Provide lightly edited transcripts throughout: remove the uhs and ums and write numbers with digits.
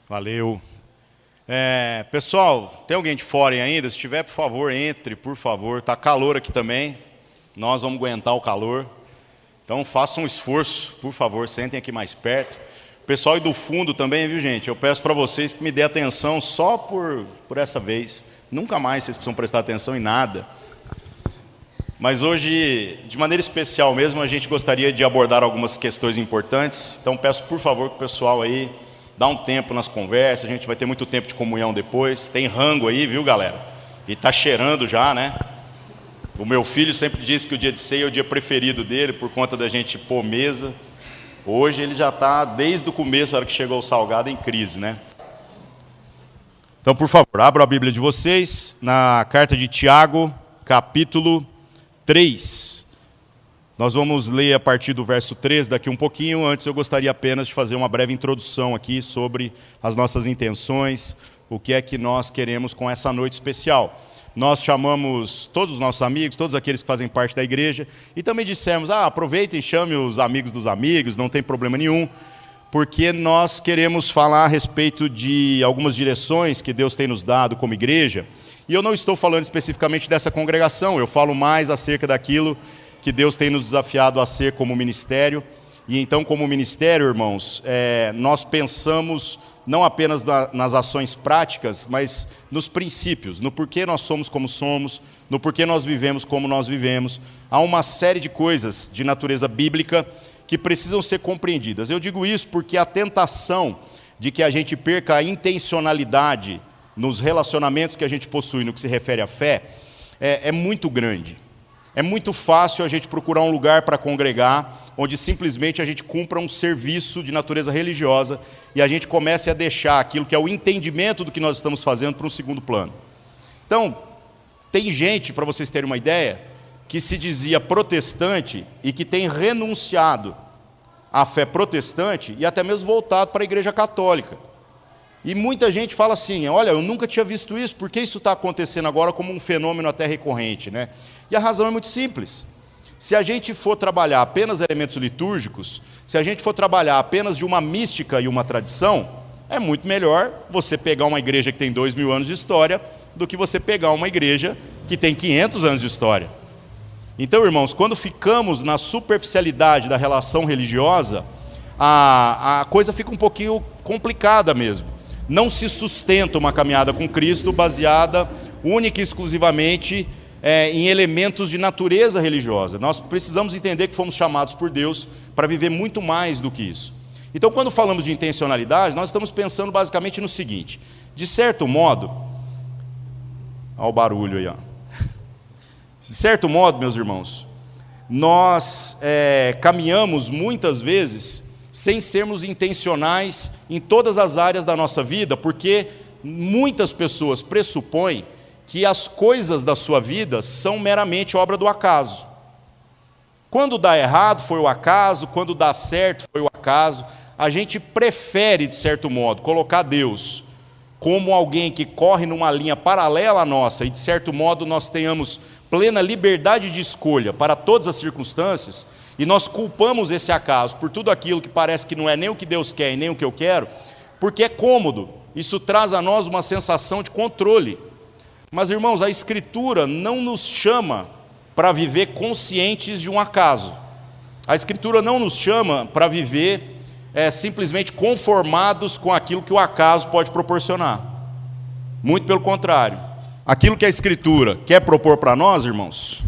Valeu. Pessoal, tem alguém de fora aí ainda? Se tiver, por favor, entre, por favor. Tá calor aqui também. Nós vamos aguentar o calor. Então façam um esforço, por favor, sentem aqui mais perto. O pessoal aí do fundo também, viu, gente? Eu peço para vocês que me dê atenção só por essa vez. Nunca mais vocês precisam prestar atenção em nada. Mas hoje, de maneira especial mesmo, a gente gostaria de abordar algumas questões importantes. Então peço, por favor, que o pessoal aí dá um tempo nas conversas. A gente vai ter muito tempo de comunhão depois. Tem rango aí, viu, galera? E tá cheirando já, né? O meu filho sempre disse que o dia de ceia é o dia preferido dele, por conta da gente pôr mesa. Hoje ele já está, desde o começo, a hora que chegou o salgado, em crise, né? Então, por favor, abram a Bíblia de vocês, na carta de Tiago, capítulo 3. Nós vamos ler a partir do verso 13 daqui um pouquinho. Antes eu gostaria apenas de fazer uma breve introdução aqui sobre as nossas intenções, o que é que nós queremos com essa noite especial. Nós chamamos todos os nossos amigos, todos aqueles que fazem parte da igreja, e também dissemos, aproveitem e chame os amigos dos amigos, não tem problema nenhum, porque nós queremos falar a respeito de algumas direções que Deus tem nos dado como igreja, e eu não estou falando especificamente dessa congregação, eu falo mais acerca daquilo que Deus tem nos desafiado a ser como ministério. E então, como ministério, irmãos, nós pensamos não apenas nas ações práticas, mas nos princípios, no porquê nós somos como somos, no porquê nós vivemos como nós vivemos. Há uma série de coisas de natureza bíblica que precisam ser compreendidas. Eu digo isso porque a tentação de que a gente perca a intencionalidade nos relacionamentos que a gente possui no que se refere à fé é muito grande. É muito fácil a gente procurar um lugar para congregar, onde simplesmente a gente cumpra um serviço de natureza religiosa e a gente comece a deixar aquilo que é o entendimento do que nós estamos fazendo para um segundo plano. Então, tem gente, para vocês terem uma ideia, que se dizia protestante e que tem renunciado à fé protestante e até mesmo voltado para a igreja católica. E muita gente fala assim, olha, eu nunca tinha visto isso, por que isso está acontecendo agora como um fenômeno até recorrente, né? E a razão é muito simples. Se a gente for trabalhar apenas elementos litúrgicos, se a gente for trabalhar apenas de uma mística e uma tradição, é muito melhor você pegar uma igreja que tem 2000 anos de história do que você pegar uma igreja que tem 500 anos de história. Então, irmãos, quando ficamos na superficialidade da relação religiosa, a coisa fica um pouquinho complicada mesmo. Não se sustenta uma caminhada com Cristo baseada única e exclusivamente em elementos de natureza religiosa. Nós precisamos entender que fomos chamados por Deus para viver muito mais do que isso. Então, quando falamos de intencionalidade, nós estamos pensando basicamente no seguinte, de certo modo, olha o barulho aí, ó. De certo modo, meus irmãos, nós caminhamos muitas vezes sem sermos intencionais em todas as áreas da nossa vida, porque muitas pessoas pressupõem que as coisas da sua vida são meramente obra do acaso. Quando dá errado, foi o acaso, quando dá certo, foi o acaso. A gente prefere, de certo modo, colocar Deus como alguém que corre numa linha paralela à nossa e, de certo modo, nós tenhamos plena liberdade de escolha para todas as circunstâncias, e nós culpamos esse acaso por tudo aquilo que parece que não é nem o que Deus quer e nem o que eu quero, porque é cômodo. Isso traz a nós uma sensação de controle. Mas, irmãos, a Escritura não nos chama para viver conscientes de um acaso. A Escritura não nos chama para viver simplesmente conformados com aquilo que o acaso pode proporcionar. Muito pelo contrário. Aquilo que a Escritura quer propor para nós, irmãos,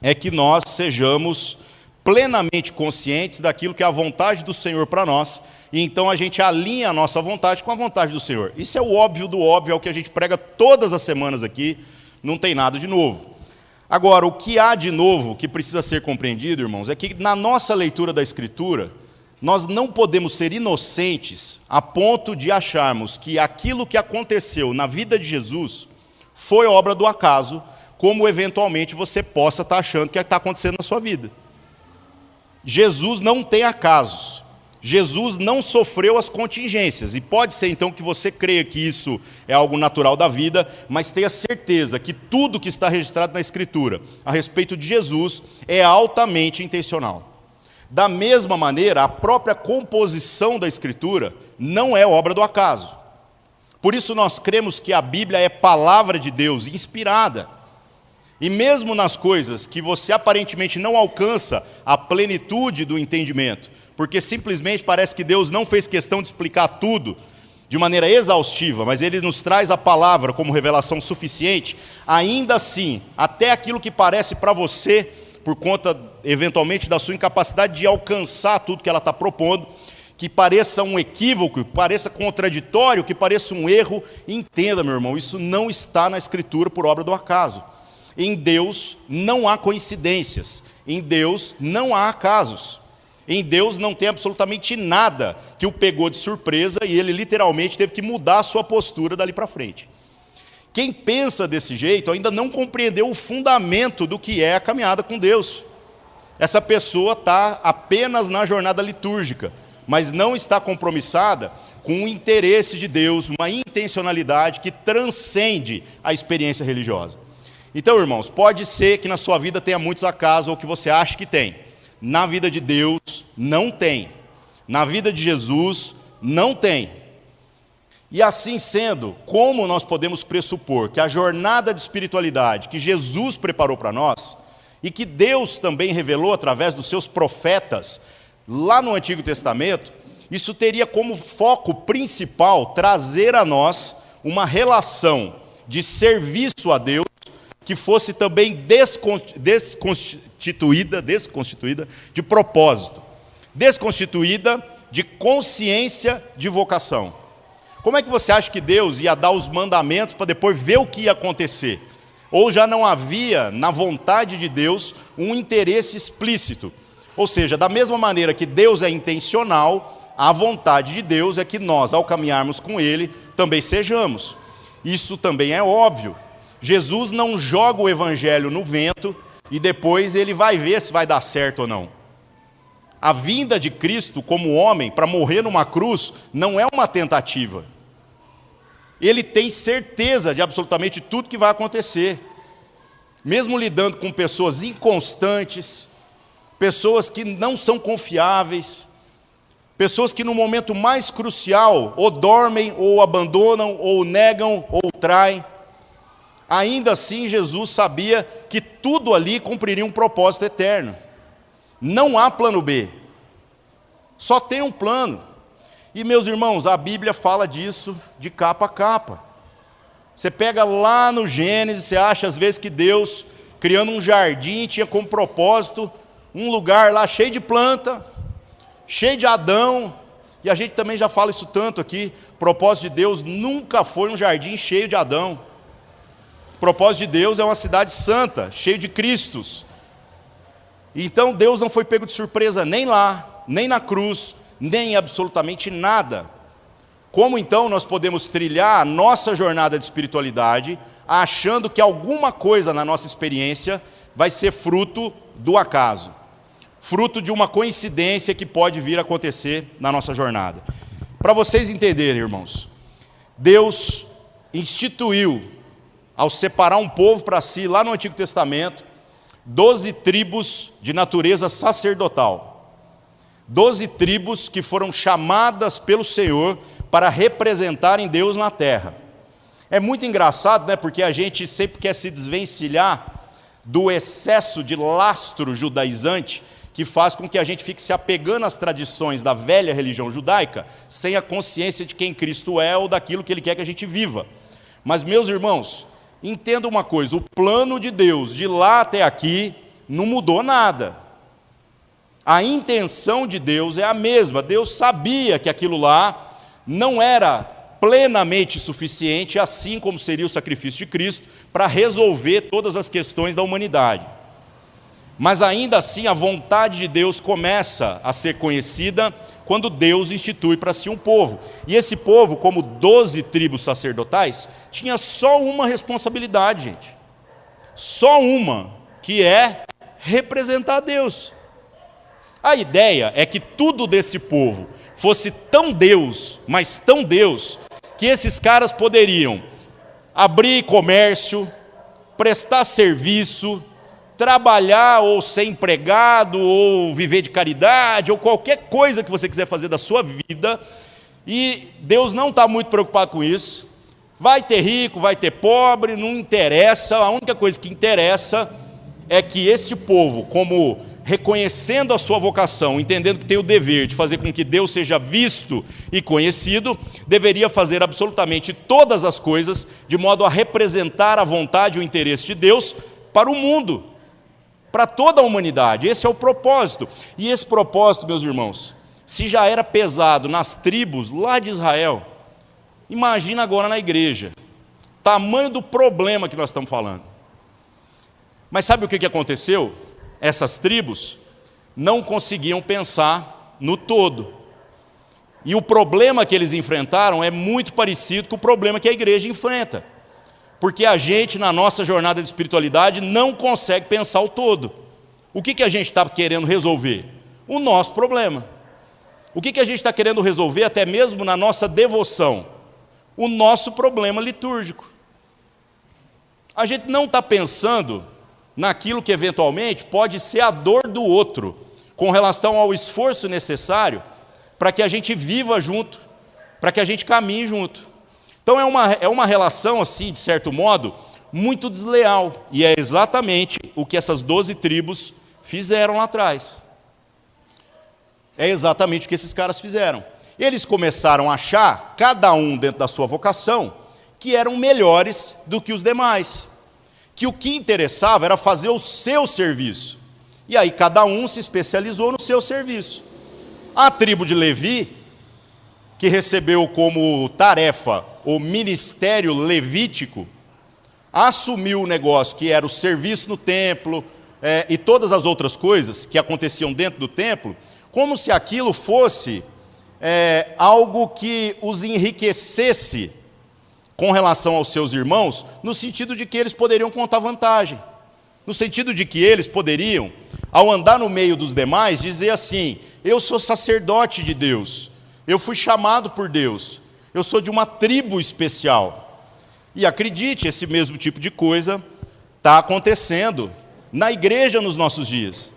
é que nós sejamos plenamente conscientes daquilo que é a vontade do Senhor para nós, e então a gente alinha a nossa vontade com a vontade do Senhor. Isso é o óbvio do óbvio, é o que a gente prega todas as semanas aqui, não tem nada de novo. Agora, o que há de novo que precisa ser compreendido, irmãos, é que na nossa leitura da Escritura, nós não podemos ser inocentes a ponto de acharmos que aquilo que aconteceu na vida de Jesus foi obra do acaso, como eventualmente você possa estar achando que está acontecendo na sua vida. Jesus não tem acasos. Jesus não sofreu as contingências, e pode ser então que você creia que isso é algo natural da vida, mas tenha certeza que tudo que está registrado na Escritura a respeito de Jesus é altamente intencional. Da mesma maneira, a própria composição da Escritura não é obra do acaso. Por isso nós cremos que a Bíblia é palavra de Deus, inspirada. E mesmo nas coisas que você aparentemente não alcança a plenitude do entendimento, porque simplesmente parece que Deus não fez questão de explicar tudo de maneira exaustiva, mas Ele nos traz a palavra como revelação suficiente, ainda assim, até aquilo que parece para você, por conta, eventualmente, da sua incapacidade de alcançar tudo que ela está propondo, que pareça um equívoco, que pareça contraditório, que pareça um erro, entenda, meu irmão, isso não está na Escritura por obra do acaso. Em Deus não há coincidências, em Deus não há acasos, em Deus não tem absolutamente nada que o pegou de surpresa e ele literalmente teve que mudar a sua postura dali para frente. Quem pensa desse jeito ainda não compreendeu o fundamento do que é a caminhada com Deus. Essa pessoa está apenas na jornada litúrgica, mas não está compromissada com o interesse de Deus, uma intencionalidade que transcende a experiência religiosa. Então, irmãos, pode ser que na sua vida tenha muitos acasos, ou que você acha que tem. Na vida de Deus, não tem. Na vida de Jesus, não tem. E assim sendo, como nós podemos pressupor que a jornada de espiritualidade que Jesus preparou para nós, e que Deus também revelou através dos seus profetas, lá no Antigo Testamento, isso teria como foco principal trazer a nós uma relação de serviço a Deus que fosse também desconstituída de propósito, desconstituída de consciência de vocação. Como é que você acha que Deus ia dar os mandamentos para depois ver o que ia acontecer? Ou já não havia na vontade de Deus um interesse explícito? Ou seja, da mesma maneira que Deus é intencional, a vontade de Deus é que nós, ao caminharmos com Ele, também sejamos. Isso também é óbvio. Jesus não joga o evangelho no vento e depois ele vai ver se vai dar certo ou não. A vinda de Cristo como homem para morrer numa cruz não é uma tentativa. Ele tem certeza de absolutamente tudo que vai acontecer. Mesmo lidando com pessoas inconstantes, pessoas que não são confiáveis, pessoas que no momento mais crucial ou dormem, ou abandonam, ou negam, ou traem. Ainda assim, Jesus sabia que tudo ali cumpriria um propósito eterno. Não há plano B. Só tem um plano. E, meus irmãos, a Bíblia fala disso de capa a capa. Você pega lá no Gênesis, você acha às vezes que Deus, criando um jardim, tinha como propósito um lugar lá cheio de planta, cheio de Adão, e a gente também já fala isso tanto aqui, o propósito de Deus nunca foi um jardim cheio de Adão. O propósito de Deus é uma cidade santa, cheia de Cristos. Então Deus não foi pego de surpresa nem lá, nem na cruz, nem em absolutamente nada. Como então nós podemos trilhar a nossa jornada de espiritualidade, achando que alguma coisa na nossa experiência vai ser fruto do acaso, fruto de uma coincidência que pode vir a acontecer na nossa jornada? Para vocês entenderem, irmãos, Deus instituiu, ao separar um povo para si, lá no Antigo Testamento, 12 tribos de natureza sacerdotal. 12 tribos que foram chamadas pelo Senhor para representarem Deus na terra. É muito engraçado, né? Porque a gente sempre quer se desvencilhar do excesso de lastro judaizante que faz com que a gente fique se apegando às tradições da velha religião judaica, sem a consciência de quem Cristo é ou daquilo que Ele quer que a gente viva. Mas, meus irmãos, entenda uma coisa, o plano de Deus de lá até aqui não mudou nada. A intenção de Deus é a mesma. Deus sabia que aquilo lá não era plenamente suficiente, assim como seria o sacrifício de Cristo, para resolver todas as questões da humanidade. Mas ainda assim a vontade de Deus começa a ser conhecida quando Deus institui para si um povo. E esse povo, como 12 tribos sacerdotais, tinha só uma responsabilidade, gente. Só uma, que é representar Deus. A ideia é que tudo desse povo fosse tão Deus, mas tão Deus, que esses caras poderiam abrir comércio, prestar serviço, trabalhar ou ser empregado, ou viver de caridade, ou qualquer coisa que você quiser fazer da sua vida, E Deus não está muito preocupado com isso. Vai ter rico, vai ter pobre, não interessa. A única coisa que interessa é que esse povo, como reconhecendo a sua vocação, entendendo que tem o dever de fazer com que Deus seja visto e conhecido, deveria fazer absolutamente todas as coisas de modo a representar a vontade e o interesse de Deus para o mundo, para toda a humanidade. Esse é o propósito. E esse propósito, meus irmãos, se já era pesado nas tribos lá de Israel, imagina agora na igreja, tamanho do problema que nós estamos falando. Mas sabe o que aconteceu? Essas tribos não conseguiam pensar no todo. E o problema que eles enfrentaram é muito parecido com o problema que a igreja enfrenta. Porque a gente, na nossa jornada de espiritualidade, não consegue pensar o todo. O que a gente está querendo resolver? O nosso problema. O que a gente está querendo resolver, até mesmo na nossa devoção? O nosso problema litúrgico. A gente não está pensando naquilo que eventualmente pode ser a dor do outro, com relação ao esforço necessário para que a gente viva junto, para que a gente caminhe junto. Então é uma relação, assim, de certo modo, muito desleal, e é exatamente o que essas 12 tribos fizeram lá atrás. É exatamente o que esses caras fizeram. Eles começaram a achar, cada um dentro da sua vocação, que eram melhores do que os demais, que o que interessava era fazer o seu serviço. E aí cada um se especializou no seu serviço. A tribo de Levi, que recebeu como tarefa o ministério levítico, assumiu o negócio que era o serviço no templo e todas as outras coisas que aconteciam dentro do templo, como se aquilo fosse algo que os enriquecesse com relação aos seus irmãos, no sentido de que eles poderiam contar vantagem, no sentido de que eles poderiam, ao andar no meio dos demais, dizer assim: eu sou sacerdote de Deus, eu fui chamado por Deus, eu sou de uma tribo especial. E acredite, esse mesmo tipo de coisa está acontecendo na igreja nos nossos dias,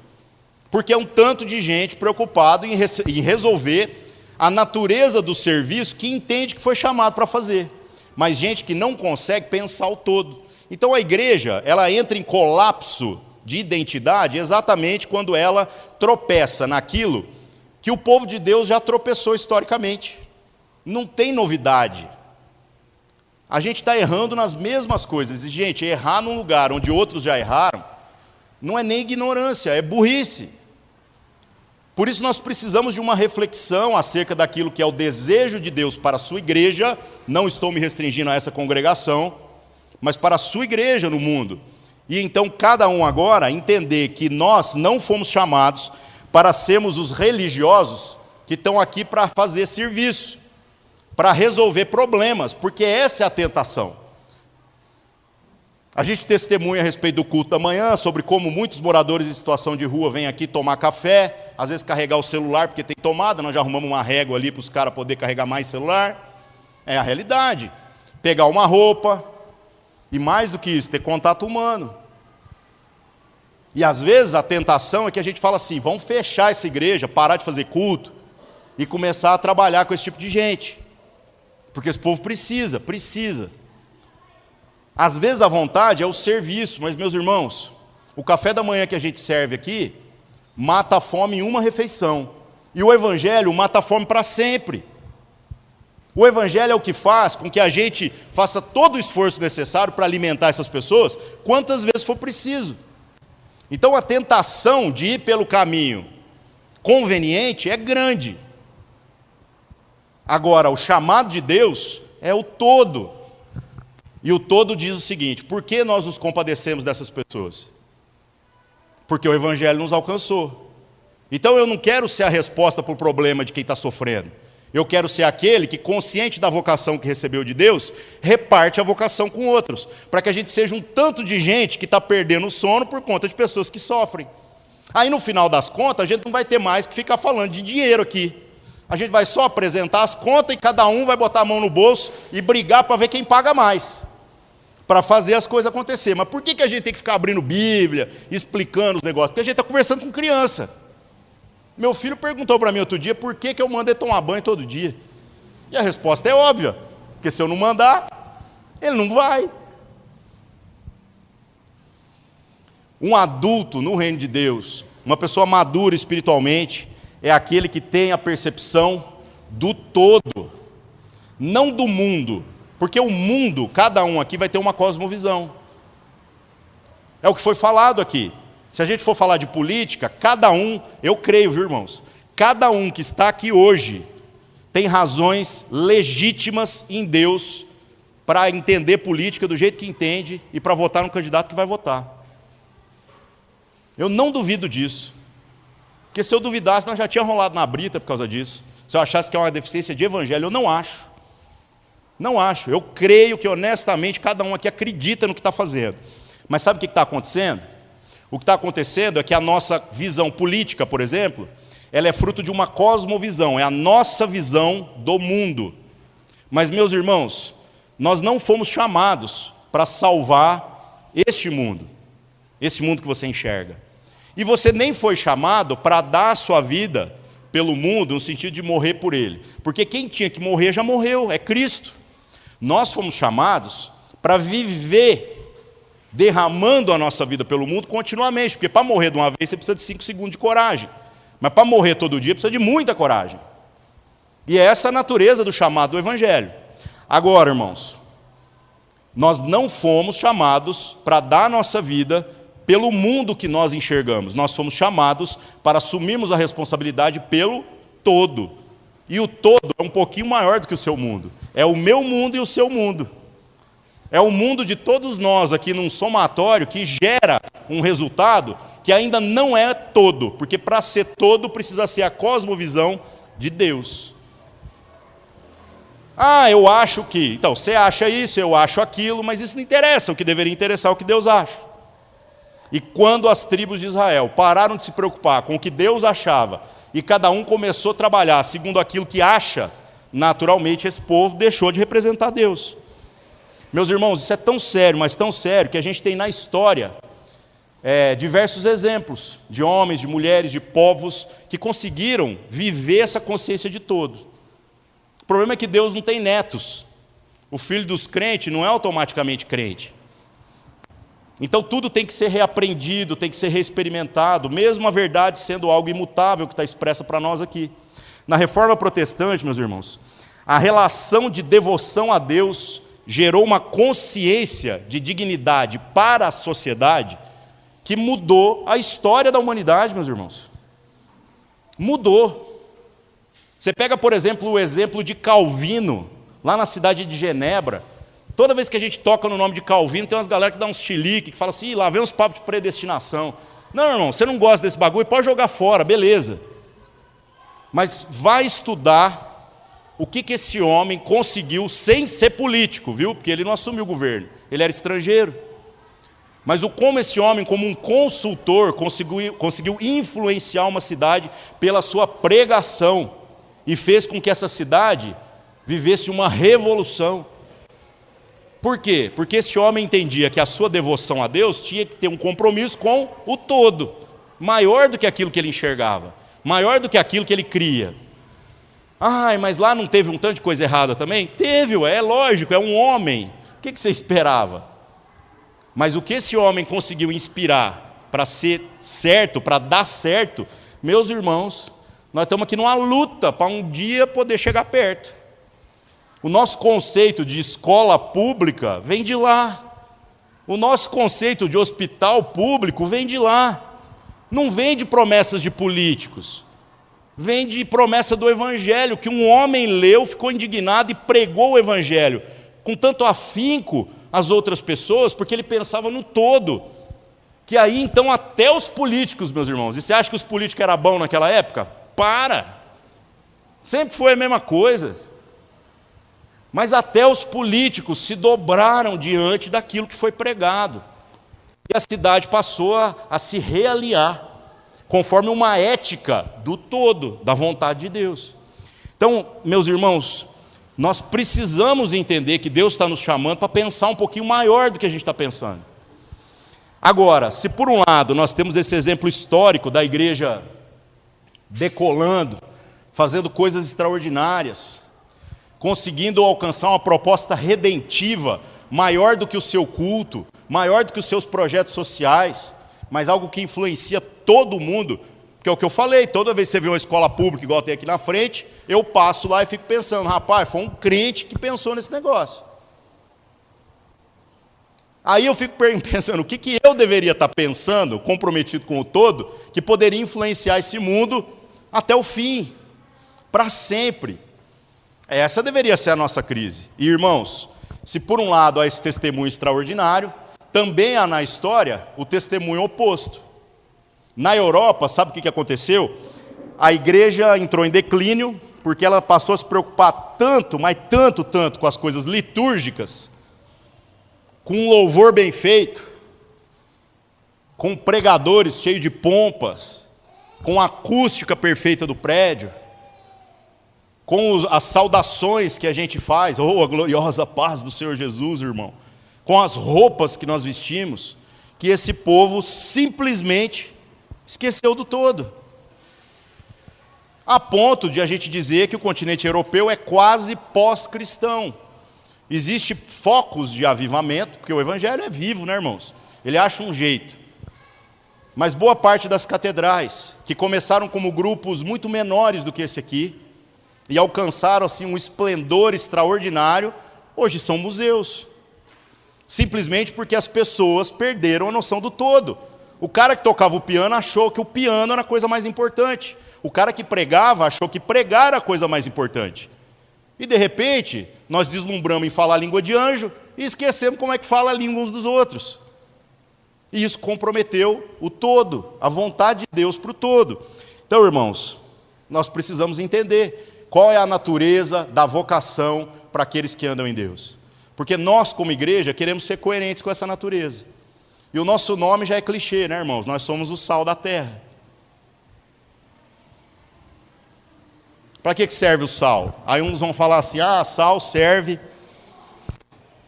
porque é um tanto de gente preocupado em resolver a natureza do serviço que entende que foi chamado para fazer, mas gente que não consegue pensar o todo. Então a igreja, ela entra em colapso de identidade exatamente quando ela tropeça naquilo que o povo de Deus já tropeçou historicamente. Não tem novidade. A gente está errando nas mesmas coisas. E, gente, errar num lugar onde outros já erraram, não é nem ignorância, é burrice. Por isso nós precisamos de uma reflexão acerca daquilo que é o desejo de Deus para a sua igreja. Não estou me restringindo a essa congregação, mas para a sua igreja no mundo. E então cada um agora entender que nós não fomos chamados para sermos os religiosos que estão aqui para fazer serviço, para resolver problemas, porque essa é a tentação. A gente testemunha a respeito do culto da manhã, sobre como muitos moradores em situação de rua vêm aqui tomar café, às vezes carregar o celular porque tem tomada, nós já arrumamos uma régua ali para os caras poderem carregar mais celular. É a realidade. Pegar uma roupa, e mais do que isso, ter contato humano. E às vezes a tentação é que a gente fala assim: vamos fechar essa igreja, parar de fazer culto e começar a trabalhar com esse tipo de gente, porque esse povo precisa. Às vezes a vontade é o serviço, mas, meus irmãos, o café da manhã que a gente serve aqui mata a fome em uma refeição, e o evangelho mata a fome para sempre. O evangelho é o que faz com que a gente faça todo o esforço necessário para alimentar essas pessoas quantas vezes for preciso. Então a tentação de ir pelo caminho conveniente é grande. Agora, o chamado de Deus é o todo. E o todo diz o seguinte: por que nós nos compadecemos dessas pessoas? Porque o evangelho nos alcançou. Então eu não quero ser a resposta para o problema de quem está sofrendo. Eu quero ser aquele que, consciente da vocação que recebeu de Deus, reparte a vocação com outros, para que a gente seja um tanto de gente que está perdendo o sono por conta de pessoas que sofrem. Aí no final das contas, a gente não vai ter mais que ficar falando de dinheiro aqui. A gente vai só apresentar as contas e cada um vai botar a mão no bolso e brigar para ver quem paga mais, para fazer as coisas acontecer. Mas por que a gente tem que ficar abrindo Bíblia, explicando os negócios? Porque a gente está conversando com criança. Meu filho perguntou para mim outro dia por que eu mando ele tomar banho todo dia. E a resposta é óbvia, porque se eu não mandar, ele não vai. Um adulto no reino de Deus, uma pessoa madura espiritualmente, é aquele que tem a percepção do todo, não do mundo, porque o mundo, cada um aqui vai ter uma cosmovisão. É o que foi falado aqui. Se a gente for falar de política, cada um, eu creio, viu, irmãos? Cada um que está aqui hoje tem razões legítimas em Deus para entender política do jeito que entende e para votar no candidato que vai votar. Eu não duvido disso. Porque se eu duvidasse, nós já tinha rolado na brita por causa disso. Se eu achasse que é uma deficiência de evangelho, eu não acho. Não acho. Eu creio que, honestamente, cada um aqui acredita no que está fazendo. Mas sabe o que está acontecendo? O que está acontecendo é que a nossa visão política, por exemplo, ela é fruto de uma cosmovisão, é a nossa visão do mundo. Mas, meus irmãos, nós não fomos chamados para salvar este mundo que você enxerga. E você nem foi chamado para dar a sua vida pelo mundo, no sentido de morrer por ele. Porque quem tinha que morrer já morreu, é Cristo. Nós fomos chamados para viver derramando a nossa vida pelo mundo continuamente, porque para morrer de uma vez você precisa de 5 segundos de coragem, mas para morrer todo dia precisa de muita coragem. E é essa a natureza do chamado do Evangelho. Agora, irmãos, nós não fomos chamados para dar a nossa vida pelo mundo que nós enxergamos, nós fomos chamados para assumirmos a responsabilidade pelo todo. E o todo é um pouquinho maior do que o seu mundo, é o meu mundo e o seu mundo. É o mundo de todos nós aqui num somatório que gera um resultado que ainda não é todo, porque para ser todo precisa ser a cosmovisão de Deus. Ah, eu acho que... Então, você acha isso, eu acho aquilo, mas isso não interessa, o que deveria interessar é o que Deus acha. E quando as tribos de Israel pararam de se preocupar com o que Deus achava, e cada um começou a trabalhar segundo aquilo que acha, naturalmente esse povo deixou de representar Deus. Meus irmãos, isso é tão sério, mas tão sério, que a gente tem na história diversos exemplos de homens, de mulheres, de povos que conseguiram viver essa consciência de todo. O problema é que Deus não tem netos. O filho dos crentes não é automaticamente crente. Então tudo tem que ser reaprendido, tem que ser reexperimentado, mesmo a verdade sendo algo imutável que está expressa para nós aqui. Na Reforma Protestante, meus irmãos, a relação de devoção a Deus gerou uma consciência de dignidade para a sociedade que mudou a história da humanidade, meus irmãos. Mudou. Você pega, por exemplo, o exemplo de Calvino, lá na cidade de Genebra. Toda vez que a gente toca no nome de Calvino, tem umas galera que dá uns chilique, que fala assim, lá vem uns papos de predestinação. Não, irmão, você não gosta desse bagulho, pode jogar fora, beleza. Mas vai estudar o que esse homem conseguiu sem ser político, viu? Porque ele não assumiu o governo, ele era estrangeiro. Mas como esse homem, como um consultor, conseguiu influenciar uma cidade pela sua pregação e fez com que essa cidade vivesse uma revolução. Por quê? Porque esse homem entendia que a sua devoção a Deus tinha que ter um compromisso com o todo, maior do que aquilo que ele enxergava, maior do que aquilo que ele cria. Ai, mas lá não teve um tanto de coisa errada também? Teve, é lógico, é um homem. O que você esperava? Mas o que esse homem conseguiu inspirar para ser certo, para dar certo, meus irmãos, nós estamos aqui numa luta para um dia poder chegar perto. O nosso conceito de escola pública vem de lá. O nosso conceito de hospital público vem de lá. Não vem de promessas de políticos. Vem de promessa do Evangelho, que um homem leu, ficou indignado e pregou o Evangelho com tanto afinco às outras pessoas, porque ele pensava no todo. Que aí, então, até os políticos, meus irmãos, e você acha que os políticos eram bons naquela época? Para! Sempre foi a mesma coisa. Mas até os políticos se dobraram diante daquilo que foi pregado. E a cidade passou a se realinhar, conforme uma ética do todo, da vontade de Deus. Então, meus irmãos, nós precisamos entender que Deus está nos chamando para pensar um pouquinho maior do que a gente está pensando. Agora, se por um lado nós temos esse exemplo histórico da igreja decolando, fazendo coisas extraordinárias, conseguindo alcançar uma proposta redentiva, maior do que o seu culto, maior do que os seus projetos sociais, mas algo que influencia todo mundo. Porque é o que eu falei, toda vez que você vê uma escola pública igual tem aqui na frente, eu passo lá e fico pensando, rapaz, foi um crente que pensou nesse negócio. Aí eu fico pensando, o que eu deveria estar pensando, comprometido com o todo, que poderia influenciar esse mundo até o fim, para sempre. Essa deveria ser a nossa crise. E, irmãos, se por um lado há esse testemunho extraordinário, também há na história o testemunho oposto. Na Europa, sabe o que aconteceu? A igreja entrou em declínio, porque ela passou a se preocupar tanto, mas tanto com as coisas litúrgicas, com um louvor bem feito, com pregadores cheios de pompas, com a acústica perfeita do prédio, com as saudações que a gente faz, oh, a gloriosa paz do Senhor Jesus, irmão, com as roupas que nós vestimos, que esse povo simplesmente esqueceu do todo. A ponto de a gente dizer que o continente europeu é quase pós-cristão. Existem focos de avivamento, porque o evangelho é vivo, né, irmãos? Ele acha um jeito. Mas boa parte das catedrais, que começaram como grupos muito menores do que esse aqui, e alcançaram assim um esplendor extraordinário, hoje são museus. Simplesmente porque as pessoas perderam a noção do todo. O cara que tocava o piano achou que o piano era a coisa mais importante. O cara que pregava achou que pregar era a coisa mais importante. E de repente, nós deslumbramos em falar a língua de anjo e esquecemos como é que fala a língua uns dos outros. E isso comprometeu o todo, a vontade de Deus para o todo. Então, irmãos, nós precisamos entender qual é a natureza da vocação para aqueles que andam em Deus. Porque nós, como igreja, queremos ser coerentes com essa natureza. E o nosso nome já é clichê, né, irmãos? Nós somos o sal da terra. Para que serve o sal? Aí uns vão falar assim, sal serve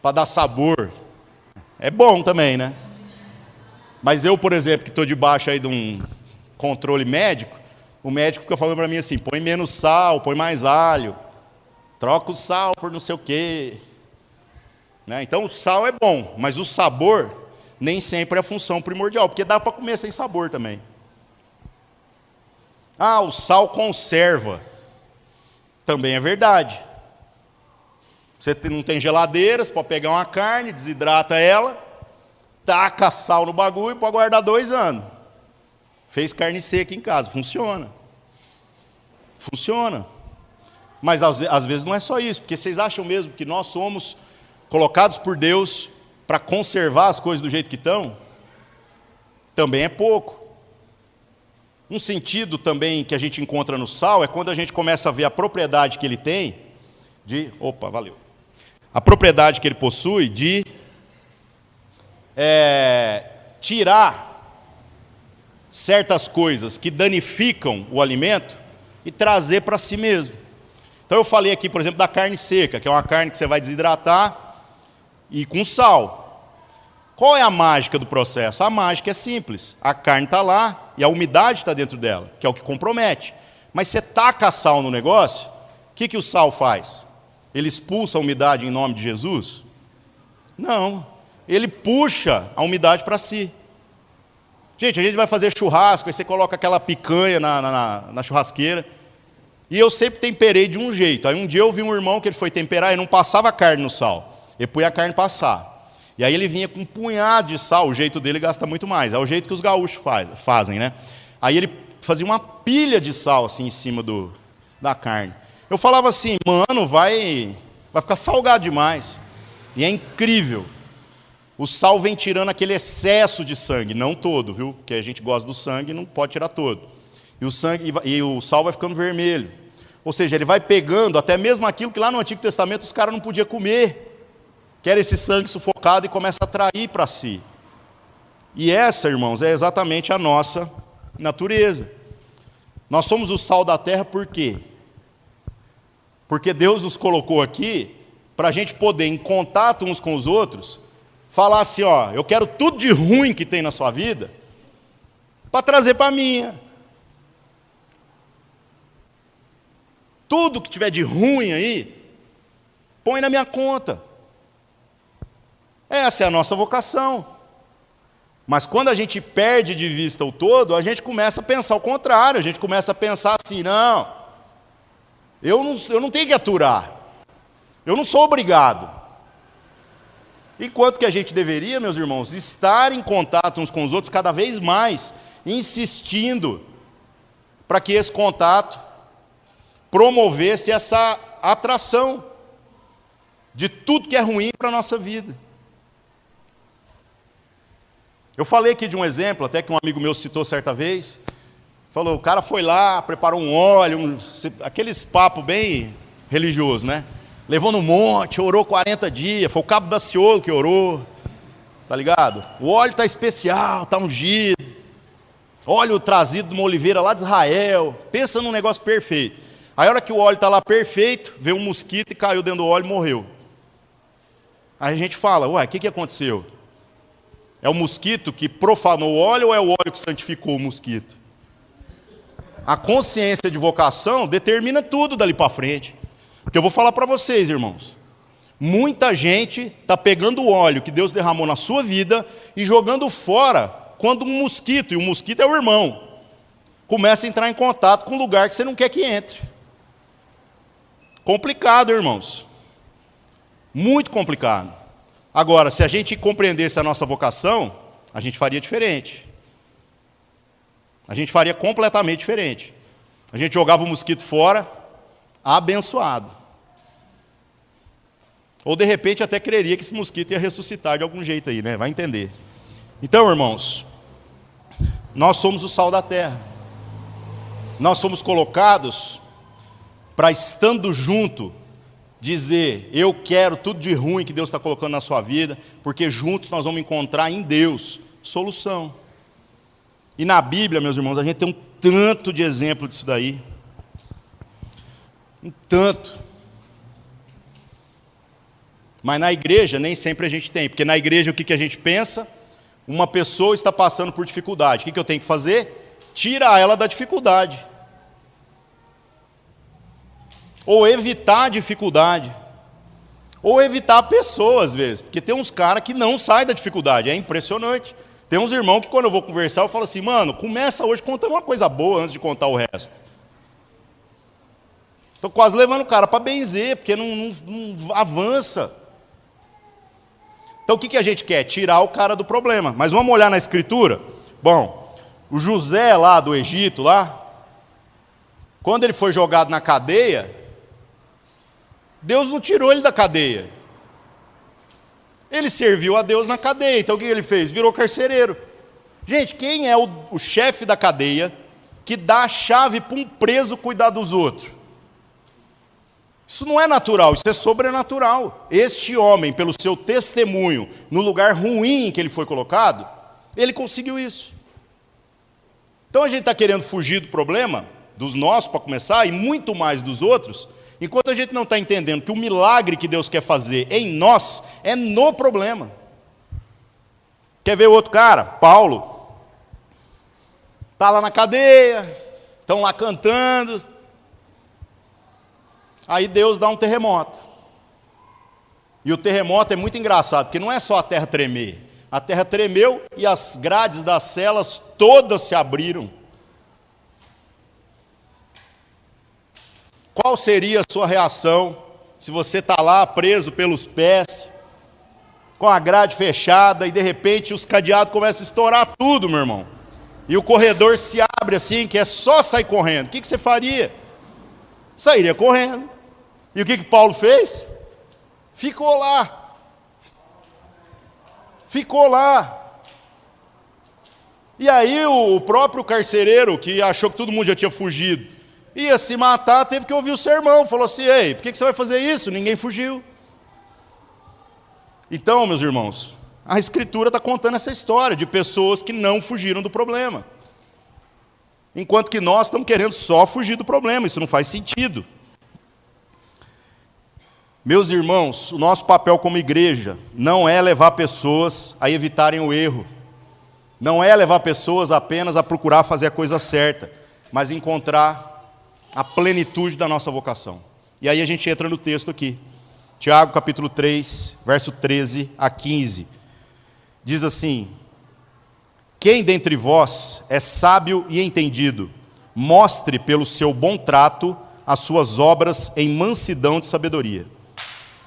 para dar sabor. É bom também, né? Mas eu, por exemplo, que estou debaixo aí de um controle médico, o médico fica falando para mim assim, põe menos sal, põe mais alho, troca o sal por não sei o quê. Né? Então o sal é bom, mas o sabor nem sempre é a função primordial, porque dá para comer sem sabor também. O sal conserva. Também é verdade. Você não tem geladeira, você pode pegar uma carne, desidrata ela, taca sal no bagulho e pode guardar 2 anos. Fez carne seca em casa, funciona. Funciona. Mas às vezes não é só isso, porque vocês acham mesmo que nós somos colocados por Deus para conservar as coisas do jeito que estão? Também é pouco. Um sentido também que a gente encontra no sal é quando a gente começa a ver a propriedade que ele tem a propriedade que ele possui de tirar certas coisas que danificam o alimento e trazer para si mesmo. Então eu falei aqui, por exemplo, da carne seca, que é uma carne que você vai desidratar e com sal. Qual é a mágica do processo? A mágica é simples. A carne está lá e a umidade está dentro dela, que é o que compromete. Mas você taca sal no negócio, o que o sal faz? Ele expulsa a umidade em nome de Jesus? Não. Ele puxa a umidade para si. Gente, a gente vai fazer churrasco, aí você coloca aquela picanha na churrasqueira. E eu sempre temperei de um jeito. Aí um dia eu vi um irmão que ele foi temperar e não passava a carne no sal. Ele põe a carne passar. E aí ele vinha com um punhado de sal, o jeito dele gasta muito mais. É o jeito que os gaúchos fazem, né? Aí ele fazia uma pilha de sal assim em cima da carne. Eu falava assim, mano, vai ficar salgado demais. E é incrível. O sal vem tirando aquele excesso de sangue, não todo, viu? Porque a gente gosta do sangue, não pode tirar todo. E o sal vai ficando vermelho. Ou seja, ele vai pegando até mesmo aquilo que lá no Antigo Testamento os caras não podiam comer. Que era esse sangue sufocado e começa a atrair para si. E essa, irmãos, é exatamente a nossa natureza. Nós somos o sal da terra por quê? Porque Deus nos colocou aqui para a gente poder, em contato uns com os outros, falar assim, eu quero tudo de ruim que tem na sua vida, para trazer para a minha. Tudo que tiver de ruim aí, Põe na minha conta. Essa é a nossa vocação. Mas quando a gente perde de vista o todo, a gente começa a pensar o contrário. A gente começa a pensar assim, não, eu não tenho que aturar. Eu não sou obrigado. Enquanto que a gente deveria, meus irmãos, estar em contato uns com os outros cada vez mais, insistindo para que esse contato promovesse essa atração de tudo que é ruim para a nossa vida. Eu falei aqui de um exemplo, até que um amigo meu citou certa vez. Falou, o cara foi lá, preparou um óleo, aqueles papos bem religiosos, né? Levou no monte, orou 40 dias, foi o Cabo Daciolo que orou, tá ligado? O óleo tá especial, tá ungido, óleo trazido de uma oliveira lá de Israel, pensa num negócio perfeito. Aí a hora que o óleo tá lá perfeito, veio um mosquito e caiu dentro do óleo e morreu. Aí a gente fala, ué, o que aconteceu? É o mosquito que profanou o óleo ou é o óleo que santificou o mosquito? A consciência de vocação determina tudo dali para frente. Porque eu vou falar para vocês, irmãos. Muita gente está pegando o óleo que Deus derramou na sua vida e jogando fora quando um mosquito, e o mosquito é o irmão, começa a entrar em contato com um lugar que você não quer que entre. Complicado, irmãos. Muito complicado. Agora, se a gente compreendesse a nossa vocação, a gente faria diferente. A gente faria completamente diferente. A gente jogava o mosquito fora, abençoado. Ou de repente até creria que esse mosquito ia ressuscitar de algum jeito aí, né? Vai entender. Então, irmãos, nós somos o sal da terra. Nós somos colocados para, estando junto, dizer, eu quero tudo de ruim que Deus está colocando na sua vida, porque juntos nós vamos encontrar em Deus solução. E na Bíblia, meus irmãos, a gente tem um tanto de exemplo disso daí. Um tanto. Mas na igreja nem sempre a gente tem, porque na igreja o que a gente pensa? Uma pessoa está passando por dificuldade. O que eu tenho que fazer? Tirar ela da dificuldade. Ou evitar a dificuldade. Ou evitar a pessoa, às vezes. Porque tem uns caras que não saem da dificuldade. É impressionante. Tem uns irmãos que quando eu vou conversar, eu falo assim, mano, começa hoje contando uma coisa boa antes de contar o resto. Estou quase levando o cara para benzer, porque não avança. Então o que a gente quer? Tirar o cara do problema. Mas vamos olhar na Escritura? Bom, o José lá do Egito, lá, quando ele foi jogado na cadeia, Deus não tirou ele da cadeia. Ele serviu a Deus na cadeia. Então o que ele fez? Virou carcereiro. Gente, quem é o chefe da cadeia que dá a chave para um preso cuidar dos outros? Isso não é natural, isso é sobrenatural. Este homem, pelo seu testemunho, no lugar ruim em que ele foi colocado, ele conseguiu isso. Então a gente está querendo fugir do problema, dos nossos para começar, e muito mais dos outros, enquanto a gente não está entendendo que o milagre que Deus quer fazer em nós é no problema. Quer ver outro cara? Paulo. Está lá na cadeia, estão lá cantando. Aí Deus dá um terremoto. E o terremoto é muito engraçado, porque não é só a terra tremer. A terra tremeu e as grades das celas todas se abriram. Qual seria a sua reação se você está lá preso pelos pés, com a grade fechada e de repente os cadeados começam a estourar tudo, meu irmão? E o corredor se abre assim, que é só sair correndo. O que você faria? Sairia correndo. E o que Paulo fez? Ficou lá. Ficou lá. E aí o próprio carcereiro, que achou que todo mundo já tinha fugido, ia se matar, teve que ouvir o sermão. Falou assim, ei, por que você vai fazer isso? Ninguém fugiu. Então, meus irmãos, a Escritura está contando essa história de pessoas que não fugiram do problema. Enquanto que nós estamos querendo só fugir do problema. Isso não faz sentido. Meus irmãos, o nosso papel como igreja não é levar pessoas a evitarem o erro. Não é levar pessoas apenas a procurar fazer a coisa certa, mas encontrar a plenitude da nossa vocação. E aí a gente entra no texto aqui. Tiago capítulo 3, verso 13 a 15. Diz assim: quem dentre vós é sábio e entendido, mostre pelo seu bom trato as suas obras em mansidão de sabedoria.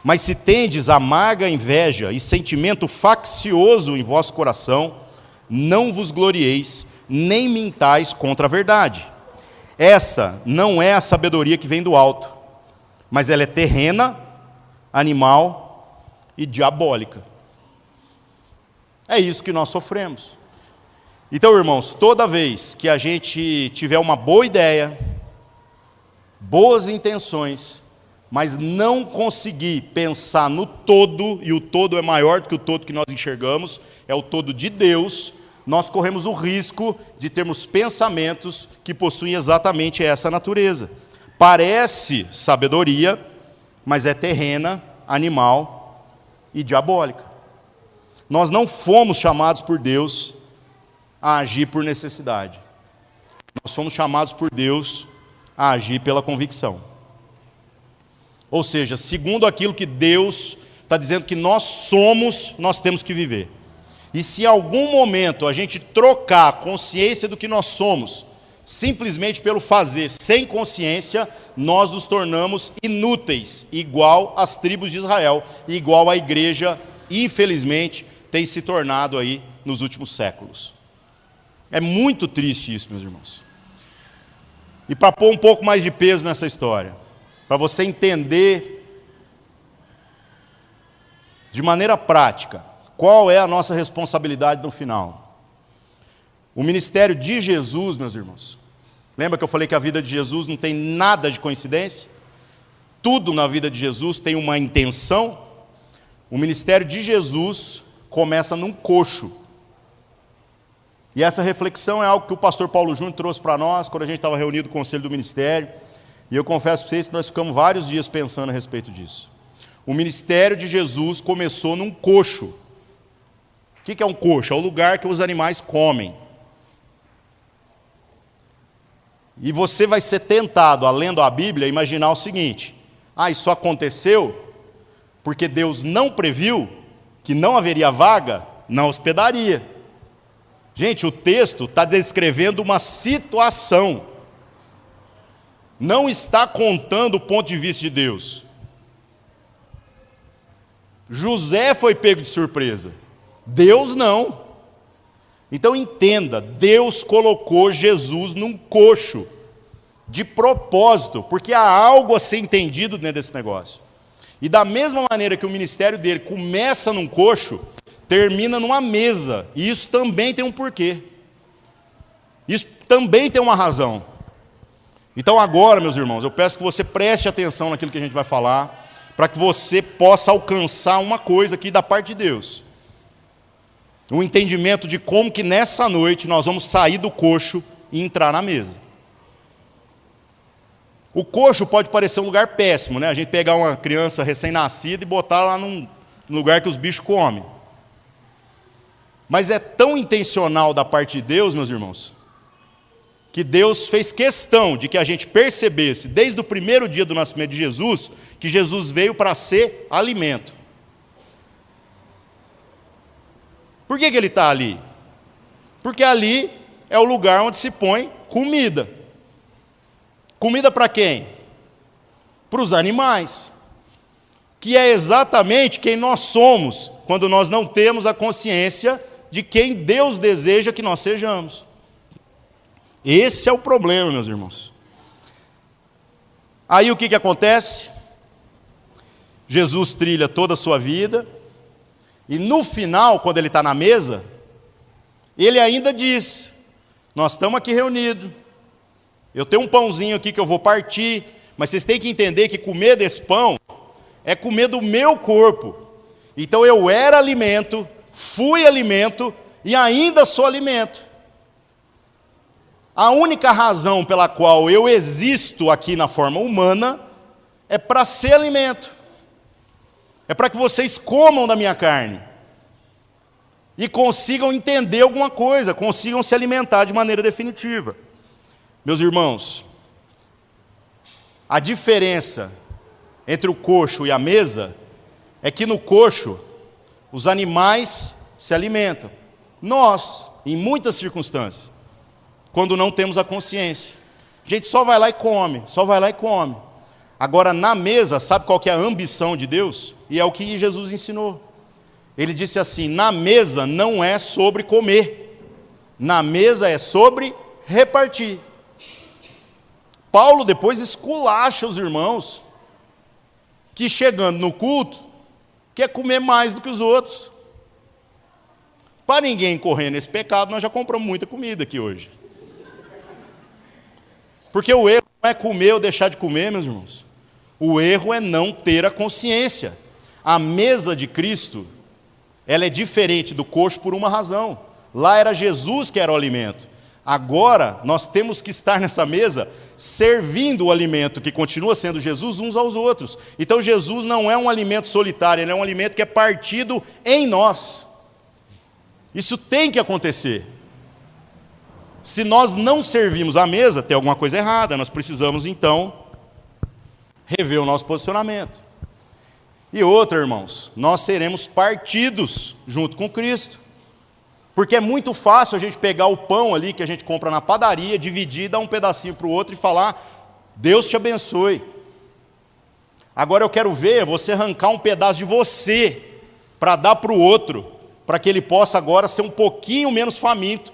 Mas se tendes amarga inveja e sentimento faccioso em vosso coração, não vos glorieis, nem mintais contra a verdade. Essa não é a sabedoria que vem do alto, mas ela é terrena, animal e diabólica. É isso que nós sofremos. Então, irmãos, toda vez que a gente tiver uma boa ideia, boas intenções, mas não conseguir pensar no todo, e o todo é maior do que o todo que nós enxergamos, é o todo de Deus, nós corremos o risco de termos pensamentos que possuem exatamente essa natureza. Parece sabedoria, mas é terrena, animal e diabólica. Nós não fomos chamados por Deus a agir por necessidade. Nós fomos chamados por Deus a agir pela convicção. Ou seja, segundo aquilo que Deus está dizendo que nós somos, nós temos que viver. E se em algum momento a gente trocar a consciência do que nós somos, simplesmente pelo fazer, sem consciência, nós nos tornamos inúteis, igual às tribos de Israel, igual à igreja, infelizmente, tem se tornado aí nos últimos séculos. É muito triste isso, meus irmãos. E para pôr um pouco mais de peso nessa história, para você entender de maneira prática qual é a nossa responsabilidade no final. O ministério de Jesus, meus irmãos, lembra que eu falei que a vida de Jesus não tem nada de coincidência? Tudo na vida de Jesus tem uma intenção. O ministério de Jesus começa num coxo. E essa reflexão é algo que o pastor Paulo Júnior trouxe para nós, quando a gente estava reunido com o conselho do ministério, e eu confesso para vocês que nós ficamos vários dias pensando a respeito disso. O ministério de Jesus começou num coxo. O que é um coxo? É o lugar que os animais comem. E você vai ser tentado, lendo a Bíblia, a imaginar o seguinte: isso aconteceu porque Deus não previu que não haveria vaga na hospedaria. Gente, o texto está descrevendo uma situação. Não está contando o ponto de vista de Deus. José foi pego de surpresa. Deus não. Então entenda, Deus colocou Jesus num coxo, de propósito, porque há algo a ser entendido dentro desse negócio. E da mesma maneira que o ministério dele começa num coxo, termina numa mesa. E isso também tem um porquê. Isso também tem uma razão. Então agora, meus irmãos, eu peço que você preste atenção naquilo que a gente vai falar, para que você possa alcançar uma coisa aqui da parte de Deus. O entendimento de como que nessa noite nós vamos sair do coxo e entrar na mesa. O coxo pode parecer um lugar péssimo, né? A gente pegar uma criança recém-nascida e botar lá num lugar que os bichos comem. Mas é tão intencional da parte de Deus, meus irmãos, que Deus fez questão de que a gente percebesse, desde o primeiro dia do nascimento de Jesus, que Jesus veio para ser alimento. Por que ele está ali? Porque ali é o lugar onde se põe comida. Comida para quem? Para os animais. Que é exatamente quem nós somos, quando nós não temos a consciência de quem Deus deseja que nós sejamos. Esse é o problema, meus irmãos. Aí o que acontece? Jesus trilha toda a sua vida, e no final, quando ele está na mesa, ele ainda diz: nós estamos aqui reunidos, eu tenho um pãozinho aqui que eu vou partir, mas vocês têm que entender que comer desse pão é comer do meu corpo. Então eu era alimento, fui alimento e ainda sou alimento. A única razão pela qual eu existo aqui na forma humana é para ser alimento. É para que vocês comam da minha carne e consigam entender alguma coisa, consigam se alimentar de maneira definitiva. Meus irmãos, a diferença entre o coxo e a mesa é que no coxo os animais se alimentam. Nós, em muitas circunstâncias, quando não temos a consciência, a gente só vai lá e come, só vai lá e come. Agora, na mesa, sabe qual que é a ambição de Deus? E é o que Jesus ensinou. Ele disse assim: na mesa não é sobre comer, na mesa é sobre repartir. Paulo depois esculacha os irmãos, que chegando no culto, quer comer mais do que os outros. Para ninguém correr nesse pecado, nós já compramos muita comida aqui hoje. Porque o erro não é comer ou deixar de comer, meus irmãos. O erro é não ter a consciência. A mesa de Cristo, ela é diferente do coxo por uma razão. Lá era Jesus que era o alimento. Agora, nós temos que estar nessa mesa servindo o alimento, que continua sendo Jesus, uns aos outros. Então, Jesus não é um alimento solitário, ele é um alimento que é partido em nós. Isso tem que acontecer. Se nós não servimos a mesa, tem alguma coisa errada. Nós precisamos, então, rever o nosso posicionamento. E outra, irmãos, nós seremos partidos junto com Cristo. Porque é muito fácil a gente pegar o pão ali que a gente compra na padaria, dividir, dar um pedacinho para o outro e falar: Deus te abençoe. Agora eu quero ver você arrancar um pedaço de você para dar para o outro, para que ele possa agora ser um pouquinho menos faminto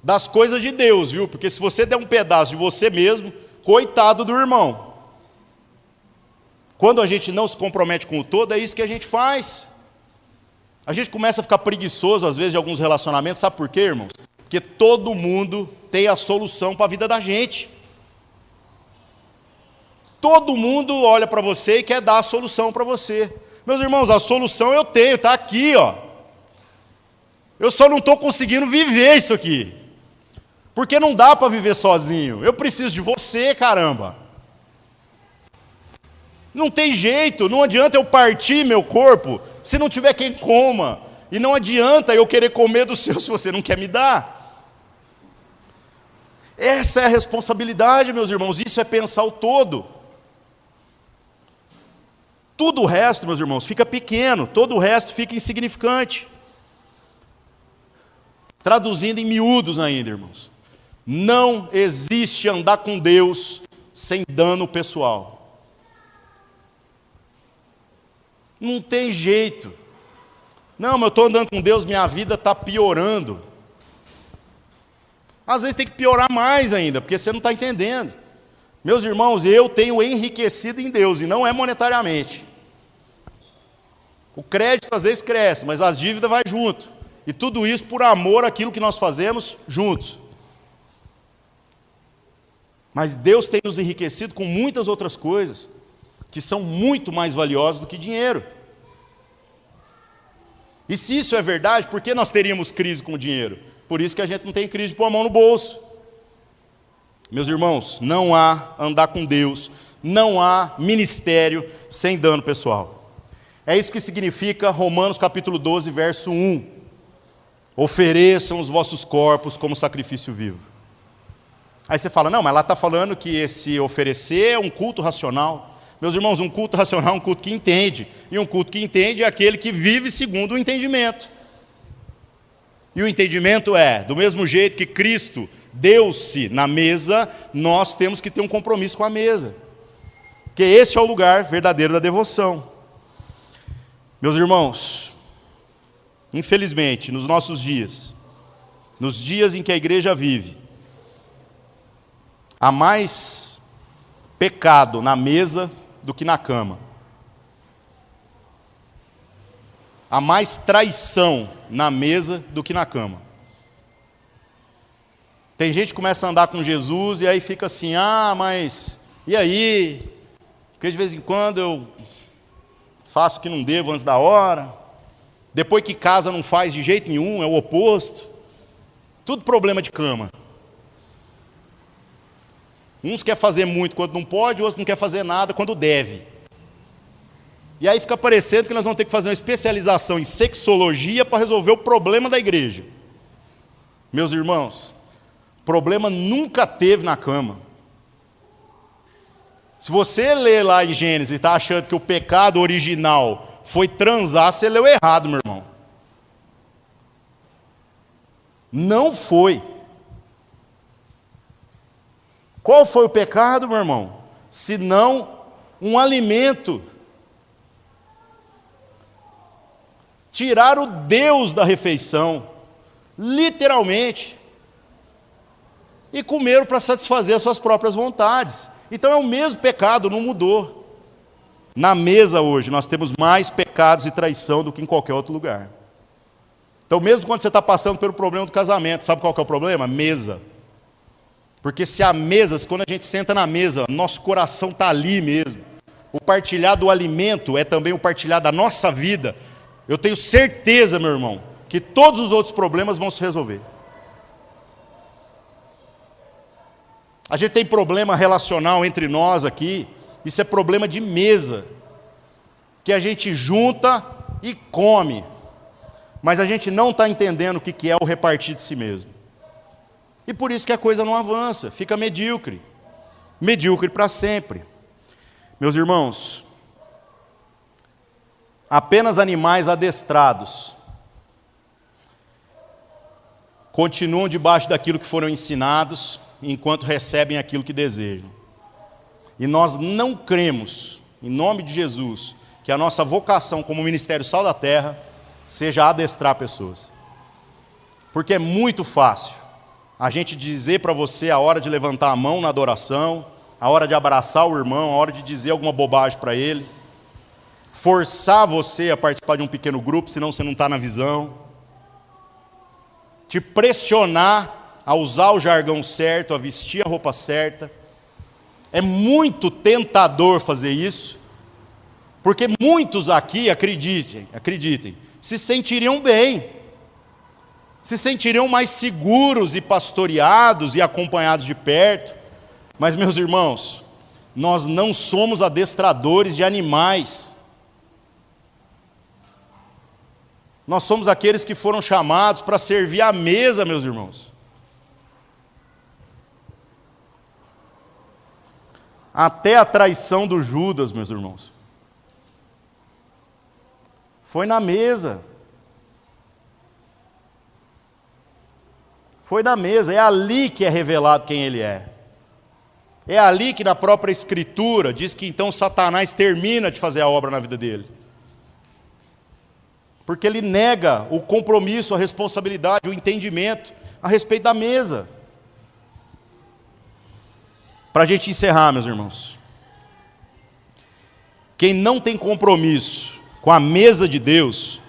das coisas de Deus, viu? Porque se você der um pedaço de você mesmo, coitado do irmão. Quando a gente não se compromete com o todo, é isso que a gente faz. A gente começa a ficar preguiçoso, às vezes, de alguns relacionamentos. Sabe por quê, irmãos? Porque todo mundo tem a solução para a vida da gente. Todo mundo olha para você e quer dar a solução para você. Meus irmãos, a solução eu tenho, está aqui, ó. Eu só não estou conseguindo viver isso aqui. Porque não dá para viver sozinho. Eu preciso de você, caramba. Não tem jeito, não adianta eu partir meu corpo se não tiver quem coma. E não adianta eu querer comer do seu se você não quer me dar. Essa é a responsabilidade, meus irmãos, isso é pensar o todo. Tudo o resto, meus irmãos, fica pequeno, todo o resto fica insignificante. Traduzindo em miúdos ainda, irmãos. Não existe andar com Deus sem dano pessoal. Não tem jeito. Não, mas eu estou andando com Deus, minha vida está piorando. Às vezes tem que piorar mais ainda, porque você não está entendendo. Meus irmãos, eu tenho enriquecido em Deus, e não é monetariamente. O crédito às vezes cresce, mas as dívidas vai junto. E tudo isso por amor àquilo que nós fazemos juntos. Mas Deus tem nos enriquecido com muitas outras coisas, que são muito mais valiosas do que dinheiro. E se isso é verdade, por que nós teríamos crise com o dinheiro? Por isso que a gente não tem crise de pôr a mão no bolso. Meus irmãos, não há andar com Deus, não há ministério sem dano pessoal. É isso que significa Romanos capítulo 12, verso 1. Ofereçam os vossos corpos como sacrifício vivo. Aí você fala, não, mas lá está falando que esse oferecer é um culto racional. Meus irmãos, um culto racional é um culto que entende. E um culto que entende é aquele que vive segundo o entendimento. E o entendimento é, do mesmo jeito que Cristo deu-se na mesa, nós temos que ter um compromisso com a mesa. Porque esse é o lugar verdadeiro da devoção. Meus irmãos, infelizmente, nos nossos dias, nos dias em que a igreja vive, há mais pecado na mesa do que na cama. Há mais traição na mesa do que na cama. Tem gente que começa a andar com Jesus e aí fica assim, mas e aí? Porque de vez em quando eu faço o que não devo antes da hora. Depois que casa não faz de jeito nenhum, é o oposto. Tudo problema de cama. Uns querem fazer muito quando não pode, outros não querem fazer nada quando deve. E aí fica parecendo que nós vamos ter que fazer uma especialização em sexologia para resolver o problema da igreja. Meus irmãos, problema nunca teve na cama. Se você ler lá em Gênesis e está achando que o pecado original foi transar, você leu errado, meu irmão. Não foi. Qual foi o pecado, meu irmão? Senão um alimento. Tirar o Deus da refeição, literalmente, e comeram para satisfazer as suas próprias vontades. Então é o mesmo pecado, não mudou. Na mesa hoje nós temos mais pecados e traição do que em qualquer outro lugar. Então mesmo quando você está passando pelo problema do casamento, sabe qual que é o problema? Mesa. Porque se quando a gente senta na mesa, nosso coração está ali mesmo. O partilhar do alimento é também o partilhar da nossa vida. Eu tenho certeza, meu irmão, que todos os outros problemas vão se resolver. A gente tem problema relacional entre nós aqui, isso é problema de mesa, que a gente junta e come, mas a gente não está entendendo o que é o repartir de si mesmo. E por isso que a coisa não avança, fica medíocre, medíocre para sempre. Meus irmãos, apenas animais adestrados continuam debaixo daquilo que foram ensinados, enquanto recebem aquilo que desejam. E nós não cremos, em nome de Jesus, que a nossa vocação como Ministério Sal da Terra seja adestrar pessoas. Porque é muito fácil a gente dizer para você a hora de levantar a mão na adoração, a hora de abraçar o irmão, a hora de dizer alguma bobagem para ele, forçar você a participar de um pequeno grupo, senão você não está na visão, te pressionar a usar o jargão certo, a vestir a roupa certa. É muito tentador fazer isso, porque muitos aqui, acreditem, se sentiriam bem, se sentiriam mais seguros e pastoreados e acompanhados de perto. Mas, meus irmãos, nós não somos adestradores de animais. Nós somos aqueles que foram chamados para servir à mesa, meus irmãos. Até a traição do Judas, meus irmãos, foi na mesa. Foi na mesa, é ali que é revelado quem ele é. É ali que na própria Escritura diz que então Satanás termina de fazer a obra na vida dele. Porque ele nega o compromisso, a responsabilidade, o entendimento a respeito da mesa. Para a gente encerrar, meus irmãos, quem não tem compromisso com a mesa de Deus,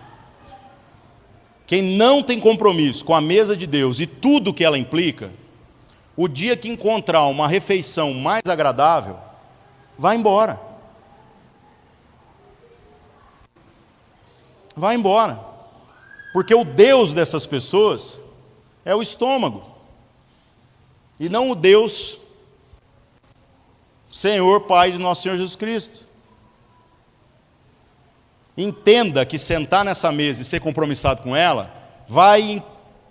quem não tem compromisso com a mesa de Deus e tudo que ela implica, o dia que encontrar uma refeição mais agradável, vai embora. Vai embora. Porque o Deus dessas pessoas é o estômago. E não o Deus, Senhor, Pai de nosso Senhor Jesus Cristo. Entenda que sentar nessa mesa e ser compromissado com ela vai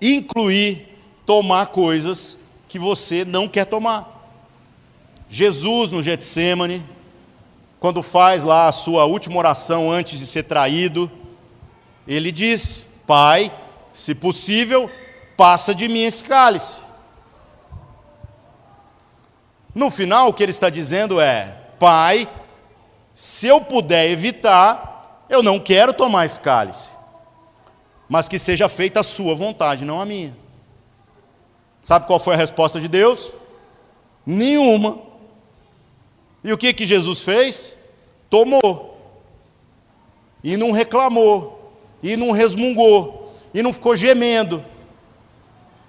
incluir tomar coisas que você não quer tomar. Jesus no Getsêmani, quando faz lá a sua última oração antes de ser traído, ele diz: Pai, se possível, passa de mim esse cálice. No final, o que ele está dizendo é: Pai, se eu puder evitar, eu não quero tomar esse cálice, mas que seja feita a sua vontade, não a minha. Sabe qual foi a resposta de Deus? Nenhuma. E o que Jesus fez? Tomou. E não reclamou. E não resmungou. E não ficou gemendo.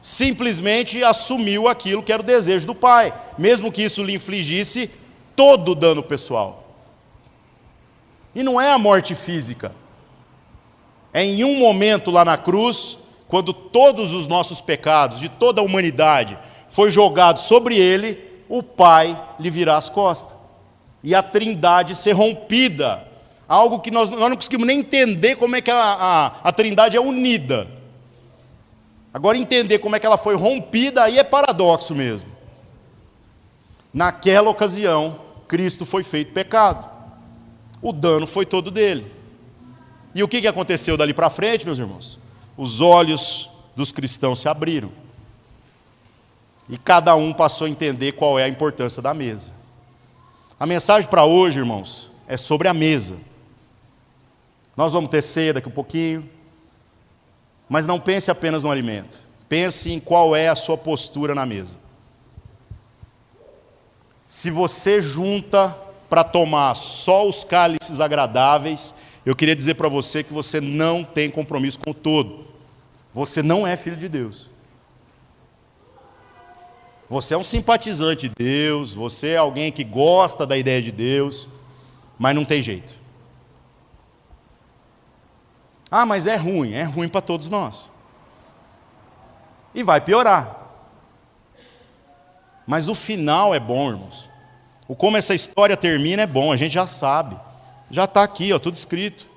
Simplesmente assumiu aquilo que era o desejo do Pai, mesmo que isso lhe infligisse todo o dano pessoal. E não é a morte física. É em um momento lá na cruz, quando todos os nossos pecados, de toda a humanidade, foi jogado sobre ele, o Pai lhe virá as costas. E a Trindade ser rompida. Algo que nós não conseguimos nem entender como é que a Trindade é unida. Agora, entender como é que ela foi rompida, aí é paradoxo mesmo. Naquela ocasião, Cristo foi feito pecado. O dano foi todo dele. E o que aconteceu dali para frente, meus irmãos? Os olhos dos cristãos se abriram. E cada um passou a entender qual é a importância da mesa. A mensagem para hoje, irmãos, é sobre a mesa. Nós vamos ter ceia daqui um pouquinho, mas não pense apenas no alimento. Pense em qual é a sua postura na mesa. Se você junta para tomar só os cálices agradáveis, eu queria dizer para você que você não tem compromisso com o todo. Você não é filho de Deus. Você é um simpatizante de Deus, você é alguém que gosta da ideia de Deus, mas não tem jeito. Ah, mas é ruim para todos nós. E vai piorar. Mas o final é bom, irmãos. O como essa história termina é bom, a gente já sabe. Já está aqui, ó, tudo escrito.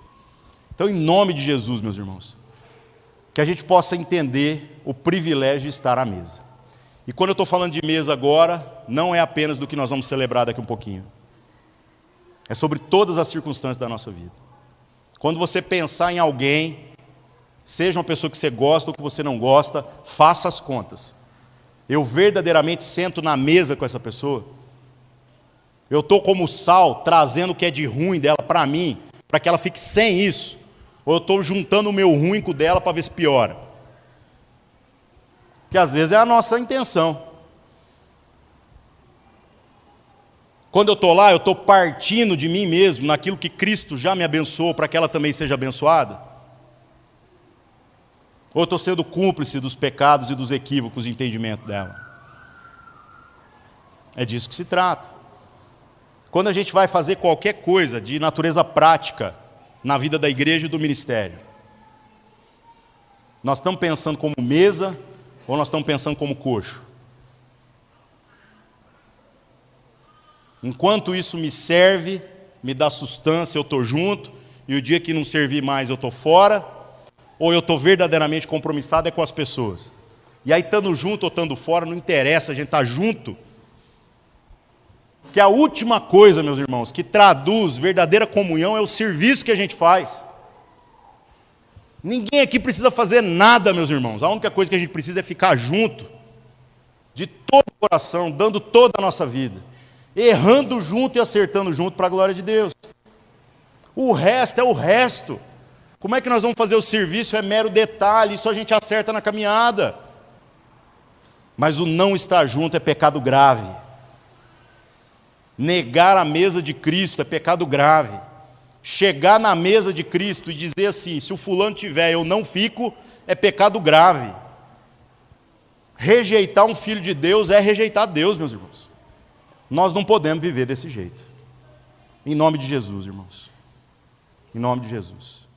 Então, em nome de Jesus, meus irmãos, que a gente possa entender o privilégio de estar à mesa. E quando eu estou falando de mesa agora, não é apenas do que nós vamos celebrar daqui um pouquinho. É sobre todas as circunstâncias da nossa vida. Quando você pensar em alguém, seja uma pessoa que você gosta ou que você não gosta, faça as contas. Eu verdadeiramente sento na mesa com essa pessoa? Eu estou como sal, trazendo o que é de ruim dela para mim, para que ela fique sem isso? Ou eu estou juntando o meu ruim com o dela para ver se piora? Que às vezes é a nossa intenção. Quando eu estou lá, eu estou partindo de mim mesmo, naquilo que Cristo já me abençoou, para que ela também seja abençoada? Ou eu estou sendo cúmplice dos pecados e dos equívocos de entendimento dela? É disso que se trata. Quando a gente vai fazer qualquer coisa de natureza prática na vida da igreja e do ministério, nós estamos pensando como mesa ou nós estamos pensando como coxo? Enquanto isso me serve, me dá sustância, eu estou junto, e o dia que não servir mais eu estou fora, ou eu estou verdadeiramente compromissado é com as pessoas? E aí, estando junto ou estando fora, não interessa, a gente está junto. Que a última coisa, meus irmãos, que traduz verdadeira comunhão é o serviço que a gente faz. Ninguém aqui precisa fazer nada, meus irmãos. A única coisa que a gente precisa é ficar junto, de todo o coração, dando toda a nossa vida, errando junto e acertando junto para a glória de Deus. O resto é o resto. Como é que nós vamos fazer o serviço? É mero detalhe, isso a gente acerta na caminhada. Mas o não estar junto é pecado grave. Negar a mesa de Cristo é pecado grave. Chegar na mesa de Cristo e dizer assim, se o fulano tiver, eu não fico, é pecado grave. Rejeitar um filho de Deus é rejeitar Deus, meus irmãos. Nós não podemos viver desse jeito. Em nome de Jesus, irmãos. Em nome de Jesus.